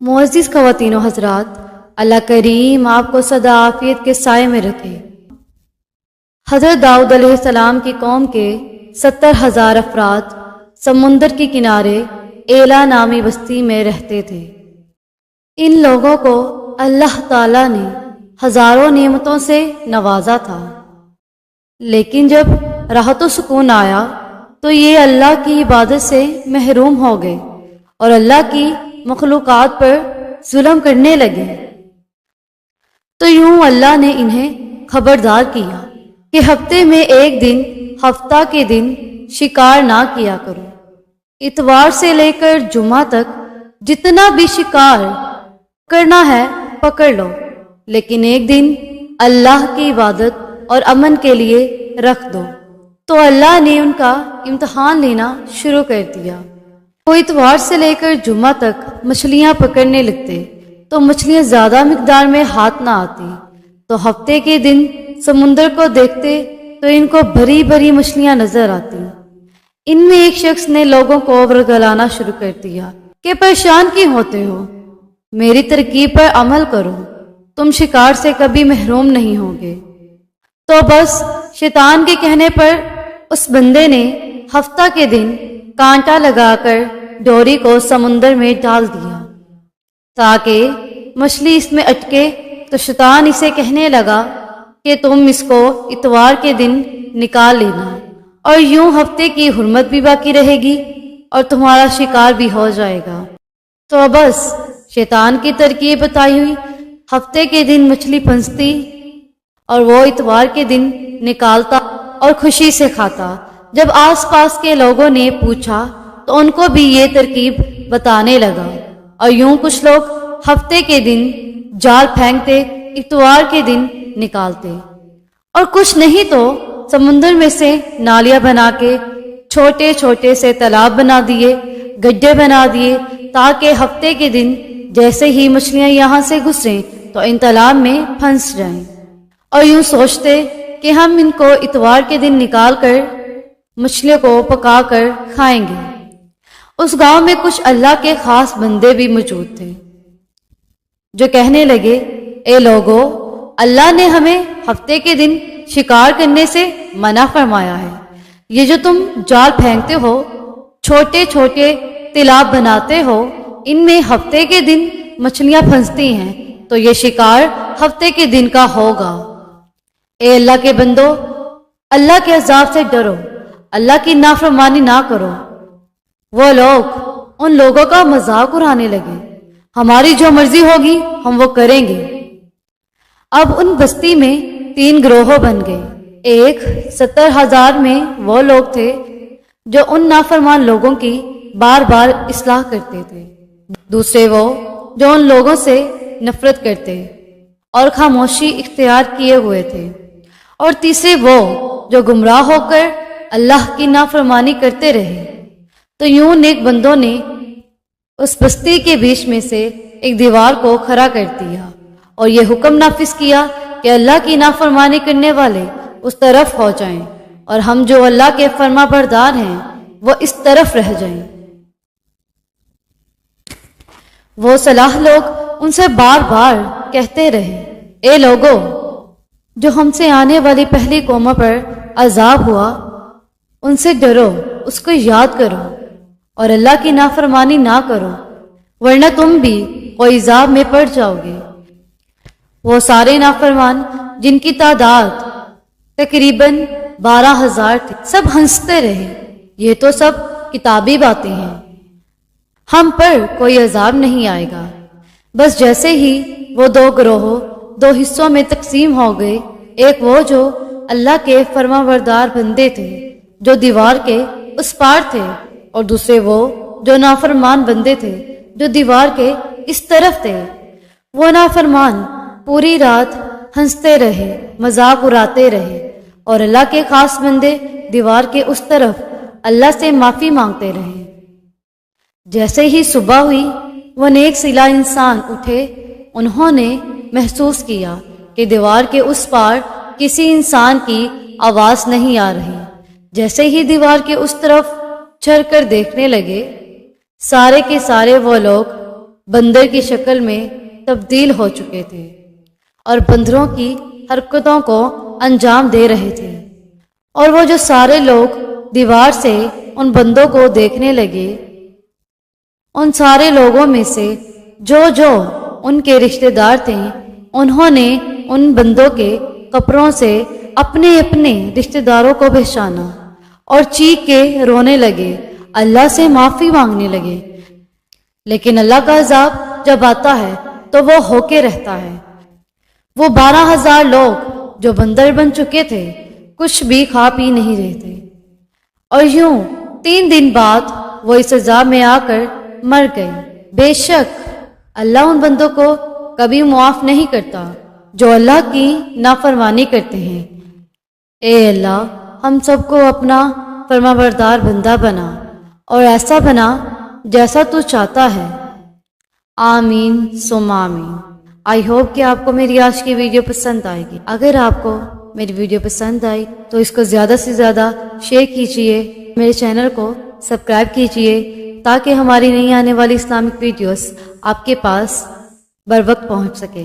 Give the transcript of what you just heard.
معزز خواتین و حضرات، اللہ کریم آپ کو سدا عافیت کے سائے میں رکھے۔ حضرت داؤد علیہ السلام کی قوم کے 70,000 افراد سمندر کے کنارے ایلا نامی بستی میں رہتے تھے۔ ان لوگوں کو اللہ تعالیٰ نے ہزاروں نعمتوں سے نوازا تھا، لیکن جب راحت و سکون آیا تو یہ اللہ کی عبادت سے محروم ہو گئے اور اللہ کی مخلوقات پر ظلم کرنے لگے۔ تو یوں اللہ نے انہیں خبردار کیا کہ ہفتے میں ایک دن، ہفتہ کے دن شکار نہ کیا کرو۔ اتوار سے لے کر جمعہ تک جتنا بھی شکار کرنا ہے پکڑ لو، لیکن ایک دن اللہ کی عبادت اور امن کے لیے رکھ دو۔ تو اللہ نے ان کا امتحان لینا شروع کر دیا۔ وہ اتوار سے لے کر جمعہ تک مچھلیاں پکڑنے لگتے تو مچھلیاں زیادہ مقدار میں ہاتھ نہ آتی، تو ہفتے کے دن سمندر کو دیکھتے تو ان کو بھری بھری مچھلیاں نظر آتی۔ ان میں ایک شخص نے لوگوں کو ورگلانا شروع کر دیا کہ پریشان کیوں ہوتے ہو؟ میری ترکیب پر عمل کرو، تم شکار سے کبھی محروم نہیں ہوگے۔ تو بس شیطان کے کہنے پر اس بندے نے ہفتہ کے دن کانٹا لگا کر ڈوری کو سمندر میں ڈال دیا تاکہ مچھلی اس میں اٹکے۔ تو شیطان اسے کہنے لگا کہ تم اس کو اتوار کے دن نکال لینا، اور یوں ہفتے کی حرمت بھی باقی رہے گی اور تمہارا شکار بھی ہو جائے گا۔ تو بس شیطان کی ترکیب بتائی ہوئی ہفتے کے دن مچھلی پھنستی اور وہ اتوار کے دن نکالتا اور خوشی سے کھاتا۔ جب آس پاس کے لوگوں نے پوچھا تو ان کو بھی یہ ترکیب بتانے لگا، اور یوں کچھ لوگ ہفتے کے دن جال پھینکتے، اتوار کے دن نکالتے، اور کچھ نہیں تو سمندر میں سے نالیاں بنا کے چھوٹے چھوٹے سے تالاب بنا دیے، گڈھے بنا دیے، تاکہ ہفتے کے دن جیسے ہی مچھلیاں یہاں سے گزریں تو ان تالاب میں پھنس جائیں، اور یوں سوچتے کہ ہم ان کو اتوار کے دن نکال کر مچھلیوں کو پکا کر کھائیں گے۔ اس گاؤں میں کچھ اللہ کے خاص بندے بھی موجود تھے جو کہنے لگے، اے لوگو، اللہ نے ہمیں ہفتے کے دن شکار کرنے سے منع فرمایا ہے۔ یہ جو تم جال پھینکتے ہو، چھوٹے چھوٹے تالاب بناتے ہو، ان میں ہفتے کے دن مچھلیاں پھنستی ہیں، تو یہ شکار ہفتے کے دن کا ہوگا۔ اے اللہ کے بندو، اللہ کے عذاب سے ڈرو، اللہ کی نافرمانی نہ کرو۔ وہ لوگ ان لوگوں کا مذاق اڑانے لگے، ہماری جو مرضی ہوگی ہم وہ کریں گے۔ اب ان بستی میں 3 گروہ بن گئے۔ ایک 70,000 میں وہ لوگ تھے جو ان نافرمان لوگوں کی بار بار اصلاح کرتے تھے، دوسرے وہ جو ان لوگوں سے نفرت کرتے اور خاموشی اختیار کیے ہوئے تھے، اور تیسرے وہ جو گمراہ ہو کر اللہ کی نافرمانی کرتے رہے۔ تو یوں نیک بندوں نے اس بستی کے بیچ میں سے ایک دیوار کو کھڑا کر دیا اور یہ حکم نافذ کیا کہ اللہ کی نافرمانی کرنے والے اس طرف ہو جائیں، اور ہم جو اللہ کے فرما بردار ہیں وہ اس طرف رہ جائیں۔ وہ صالح لوگ ان سے بار بار کہتے رہے، اے لوگو، جو ہم سے آنے والی پہلی قوموں پر عذاب ہوا ان سے ڈرو، اس کو یاد کرو اور اللہ کی نافرمانی نہ کرو، ورنہ تم بھی کوئی عذاب میں پڑ جاؤ گے۔ وہ سارے نافرمان جن کی تعداد تقریباً 12,000 تھی، سب ہنستے رہے، یہ تو سب کتابی باتیں ہیں، ہم پر کوئی عذاب نہیں آئے گا۔ بس جیسے ہی وہ 2 گروہ 2 حصوں میں تقسیم ہو گئے، ایک وہ جو اللہ کے فرما بردار بندے تھے جو دیوار کے اس پار تھے، اور دوسرے وہ جو نافرمان بندے تھے جو دیوار کے اس طرف تھے۔ وہ نافرمان پوری رات ہنستے رہے، مذاق اڑاتے رہے، اور اللہ کے خاص بندے دیوار کے اس طرف اللہ سے معافی مانگتے رہے۔ جیسے ہی صبح ہوئی وہ نیک صلاح انسان اٹھے، انہوں نے محسوس کیا کہ دیوار کے اس پار کسی انسان کی آواز نہیں آ رہی۔ جیسے ہی دیوار کے اس طرف چڑھ کر دیکھنے لگے، سارے کے سارے وہ لوگ بندر کی شکل میں تبدیل ہو چکے تھے اور بندروں کی حرکتوں کو انجام دے رہے تھے۔ اور وہ جو سارے لوگ دیوار سے ان بندوں کو دیکھنے لگے، ان سارے لوگوں میں سے جو ان کے رشتہ دار تھے، انہوں نے ان بندوں کے کپڑوں سے اپنے اپنے رشتہ داروں کو پہچانا اور چیخ کے رونے لگے، اللہ سے معافی مانگنے لگے۔ لیکن اللہ کا عذاب جب آتا ہے تو وہ ہو کے رہتا ہے۔ وہ 12,000 لوگ جو بندر بن چکے تھے کچھ بھی کھا پی نہیں رہے تھے، اور یوں 3 دن بعد وہ اس عذاب میں آ کر مر گئے۔ بے شک اللہ ان بندوں کو کبھی معاف نہیں کرتا جو اللہ کی نافرمانی کرتے ہیں۔ اے اللہ، ہم سب کو اپنا فرمانبردار بندہ بنا اور ایسا بنا جیسا تو چاہتا ہے۔ آمین ثم آمین۔ آئی ہوپ کہ آپ کو میری آج کی ویڈیو پسند آئے گی۔ اگر آپ کو میری ویڈیو پسند آئی تو اس کو زیادہ سے زیادہ شیئر کیجئے، میرے چینل کو سبسکرائب کیجئے تاکہ ہماری نئی آنے والی اسلامک ویڈیوز آپ کے پاس بر وقت پہنچ سکے۔